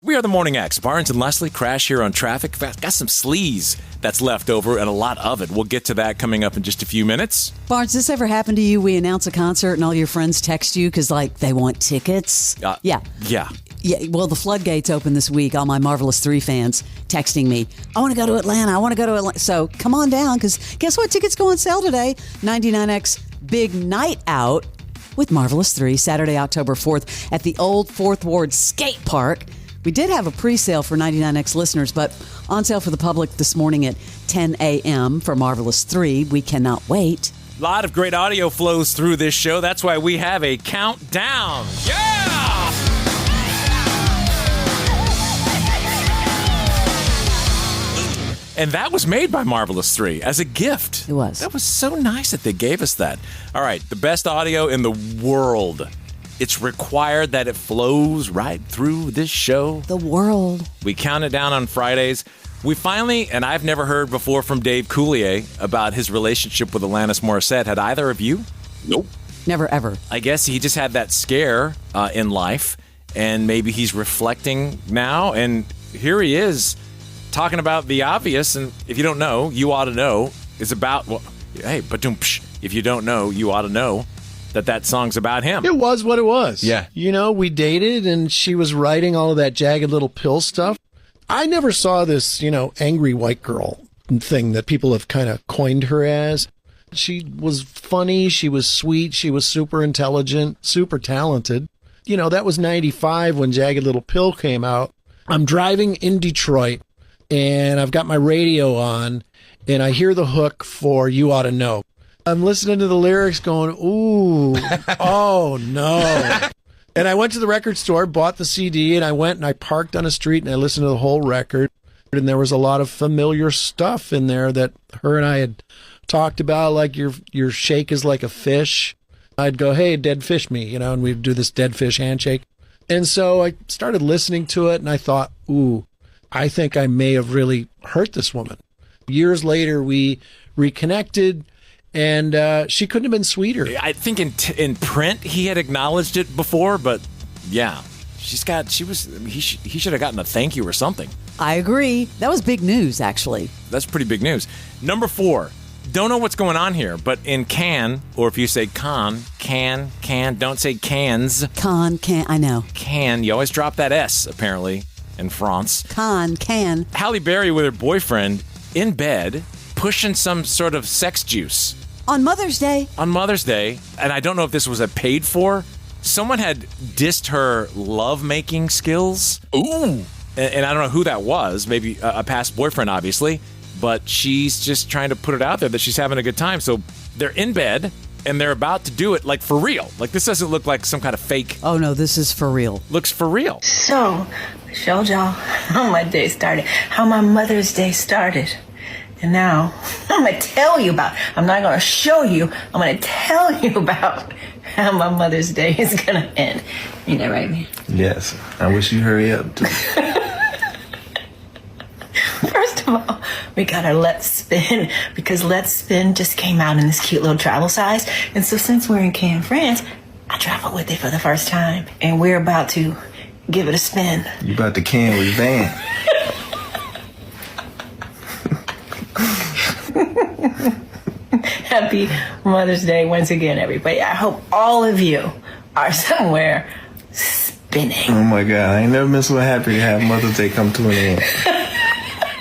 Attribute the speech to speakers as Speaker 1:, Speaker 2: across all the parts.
Speaker 1: We are the Morning X. Barnes and Leslie crash here on traffic. Got some sleaze that's left over and a lot of it. We'll get to that coming up in just a few minutes.
Speaker 2: Barnes, this ever happened to you? We announce a concert and all your friends text you because, they want tickets?
Speaker 1: Yeah.
Speaker 2: Yeah, well, the floodgates open this week. All my Marvelous 3 fans texting me, I want to go to Atlanta. So come on down, because guess what? Tickets go on sale today. 99X Big Night Out with Marvelous 3, Saturday, October 4th at the Old 4th Ward Skate Park. We did have a pre-sale for 99X listeners, but on sale for the public this morning at 10 a.m. for Marvelous 3. We cannot wait.
Speaker 1: A lot of great audio flows through this show. That's why we have a countdown. Yeah! And that was made by Marvelous 3 as a gift.
Speaker 2: It was.
Speaker 1: That was so nice that they gave us that. All right, the best audio in the world. It's required that it flows right through this show.
Speaker 2: The world.
Speaker 1: We count it down on Fridays. We finally, and I've never heard before from Dave Coulier about his relationship with Alanis Morissette. Had either of you?
Speaker 3: Nope.
Speaker 2: Never, ever.
Speaker 1: I guess he just had that scare in life, and maybe he's reflecting now, and here he is talking about the obvious. And if you don't know, You Oughta Know is about, well, hey, if you don't know, you ought to know that song's about him.
Speaker 4: It was what it was.
Speaker 1: Yeah.
Speaker 4: We dated, and she was writing all of that Jagged Little Pill stuff. I never saw this, angry white girl thing that people have kind of coined her as. She was funny. She was sweet. She was super intelligent, super talented. That was 95 when Jagged Little Pill came out. I'm driving in Detroit, and I've got my radio on, and I hear the hook for You Oughta Know. I'm listening to the lyrics going, ooh, oh, no. And I went to the record store, bought the CD, and I went and I parked on a street and I listened to the whole record. And there was a lot of familiar stuff in there that her and I had talked about, like your shake is like a fish. I'd go, hey, dead fish me, and we'd do this dead fish handshake. And so I started listening to it and I thought, ooh, I think I may have really hurt this woman. Years later, we reconnected. And she couldn't have been sweeter.
Speaker 1: I think in print he had acknowledged it before, but yeah, he should have gotten a thank you or something.
Speaker 2: I agree. That was big news, actually.
Speaker 1: That's pretty big news. Number 4, don't know what's going on here, but in can, or if you say can, don't say cans.
Speaker 2: Can, I know.
Speaker 1: Can, you always drop that S, apparently, in France.
Speaker 2: Can.
Speaker 1: Halle Berry with her boyfriend in bed, pushing some sort of sex juice.
Speaker 2: On Mother's Day. And I don't know if this was a paid for. Someone had dissed her lovemaking skills.
Speaker 3: Ooh.
Speaker 1: And I don't know who that was. Maybe a past boyfriend, obviously. But she's just trying to put it out there that she's having a good time. So they're in bed, and they're about to do it, for real. This doesn't look like some kind of fake.
Speaker 2: Oh, no, this is for real.
Speaker 1: Looks for real.
Speaker 5: So, I showed y'all how my day started, how my Mother's Day started. And now, I'm going to tell you about, I'm not going to show you, I'm going to tell you about how my Mother's Day is going to end. Ain't that right, man?
Speaker 3: Yes. I wish you hurry up, too.
Speaker 5: First of all, we got our Let's Spin, because Let's Spin just came out in this cute little travel size. And so since we're in Cannes, France, I traveled with it for the first time. And we're about to give it a spin.
Speaker 3: You about to can with Van.
Speaker 5: Happy Mother's Day once again, everybody. I hope all of you are somewhere spinning.
Speaker 3: Oh my God, I ain't never been so happy to have Mother's Day come to an end.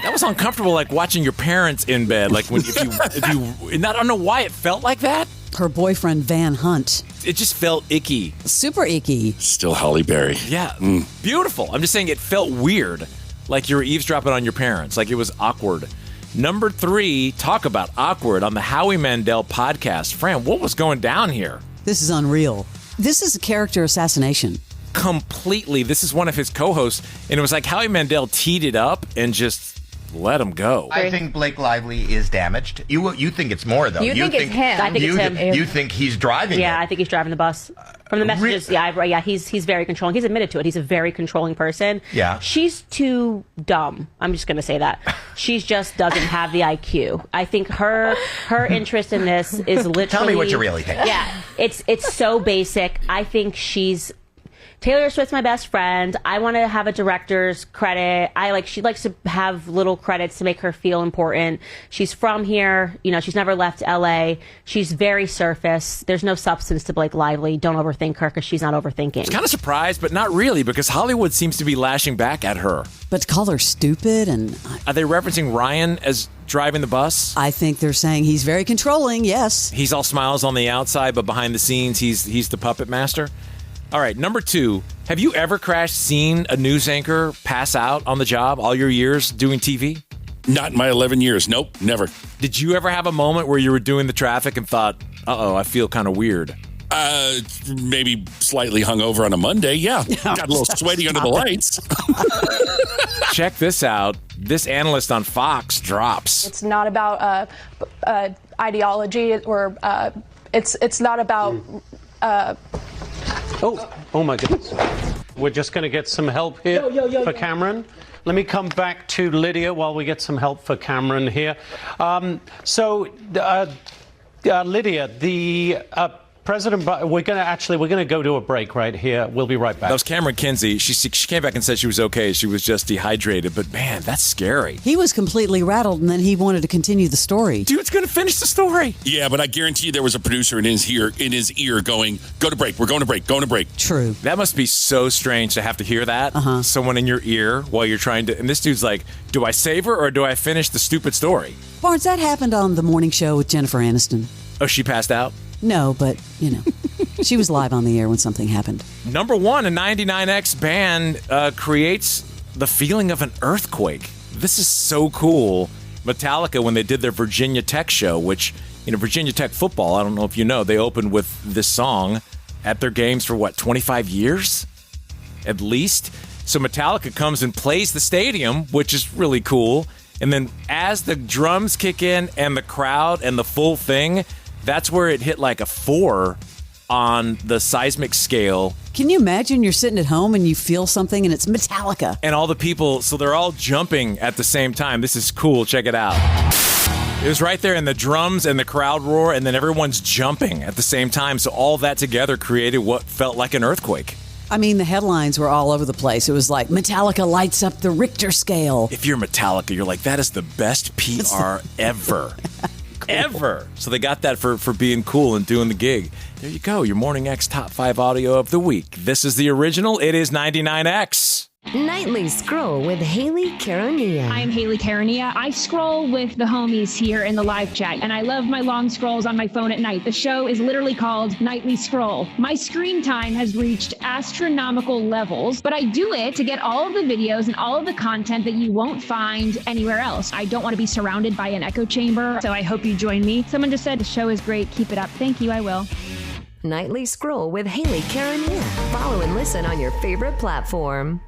Speaker 1: That was uncomfortable, watching your parents in bed. I don't know why it felt like that.
Speaker 2: Her boyfriend, Van Hunt.
Speaker 1: It just felt icky.
Speaker 2: Super icky.
Speaker 3: Still Halle Berry.
Speaker 1: Yeah, Beautiful. I'm just saying it felt weird, like you were eavesdropping on your parents, like it was awkward. Number 3, talk about awkward on the Howie Mandel podcast. Fran, what was going down here?
Speaker 2: This is unreal. This is a character assassination.
Speaker 1: Completely. This is one of his co-hosts, and it was like Howie Mandel teed it up and just let him go.
Speaker 6: I think Blake Lively is damaged. You think it's more, though.
Speaker 7: You think it's him. I think it's him.
Speaker 6: You think he's driving it.
Speaker 7: I think he's driving the bus. From the messages, he's very controlling. He's admitted to it. He's a very controlling person.
Speaker 6: Yeah.
Speaker 7: She's too dumb. I'm just going to say that. She just doesn't have the IQ. I think her interest in this is literally...
Speaker 6: Tell me what you really think.
Speaker 7: Yeah. It's so basic. I think Taylor Swift's my best friend. I want to have a director's credit. She likes to have little credits to make her feel important. She's from here. You know, she's never left LA. She's very surface. There's no substance to Blake Lively. Don't overthink her because she's not overthinking.
Speaker 1: It's kind of surprised, but not really, because Hollywood seems to be lashing back at her.
Speaker 2: But to call her stupid and...
Speaker 1: Are they referencing Ryan as driving the bus?
Speaker 2: I think they're saying he's very controlling, yes.
Speaker 1: He's all smiles on the outside, but behind the scenes, he's the puppet master. All right, number 2. Have you ever seen a news anchor pass out on the job all your years doing TV?
Speaker 8: Not in my 11 years. Nope, never.
Speaker 1: Did you ever have a moment where you were doing the traffic and thought, uh-oh, I feel kind of weird?
Speaker 8: Maybe slightly hungover on a Monday, yeah. Got a little sweaty under the lights.
Speaker 1: Check this out. This analyst on Fox drops.
Speaker 9: It's not about ideology, or it's not about...
Speaker 10: Oh my goodness. We're just going to get some help here for Cameron. Let me come back to Lydia while we get some help for Cameron here. Lydia, the President, we're going to go to a break right here. We'll be right back.
Speaker 1: That was Cameron Kinsey. She came back and said she was okay. She was just dehydrated. But man, that's scary.
Speaker 2: He was completely rattled, and then he wanted to continue the story.
Speaker 1: Dude's going to finish the story.
Speaker 8: Yeah, but I guarantee you there was a producer in his ear going, go to break. We're going to break. Going to break.
Speaker 2: True.
Speaker 1: That must be so strange to have to hear that. Someone in your ear while you're trying to. And this dude's like, do I save her or do I finish the stupid story?
Speaker 2: Barnes, that happened on the morning show with Jennifer Aniston.
Speaker 1: Oh, she passed out?
Speaker 2: No, but, she was live on the air when something happened.
Speaker 1: Number 1, a 99X band creates the feeling of an earthquake. This is so cool. Metallica, when they did their Virginia Tech show, which, Virginia Tech football, I don't know if you know, they opened with this song at their games for, 25 years? At least. So Metallica comes and plays the stadium, which is really cool. And then as the drums kick in and the crowd and the full thing, that's where it hit like a 4 on the seismic scale.
Speaker 2: Can you imagine you're sitting at home and you feel something and it's Metallica?
Speaker 1: And all the people, so they're all jumping at the same time. This is cool. Check it out. It was right there in the drums and the crowd roar, and then everyone's jumping at the same time. So all that together created what felt like an earthquake.
Speaker 2: I mean, the headlines were all over the place. It was like, Metallica lights up the Richter scale.
Speaker 1: If you're Metallica, you're like, that is the best PR ever. Ever. So they got that for being cool and doing the gig. There you go, your Morning X Top 5 audio of the week. This is the original. It is 99X.
Speaker 11: Nightly Scroll with Haley Caronia.
Speaker 12: I'm Haley Caronia. I scroll with the homies here in the live chat, and I love my long scrolls on my phone at night. The show is literally called Nightly Scroll. My screen time has reached astronomical levels, but I do it to get all of the videos and all of the content that you won't find anywhere else. I don't want to be surrounded by an echo chamber, so I hope you join me. Someone just said the show is great. Keep it up. Thank you. I will.
Speaker 11: Nightly Scroll with Haley Caronia. Follow and listen on your favorite platform.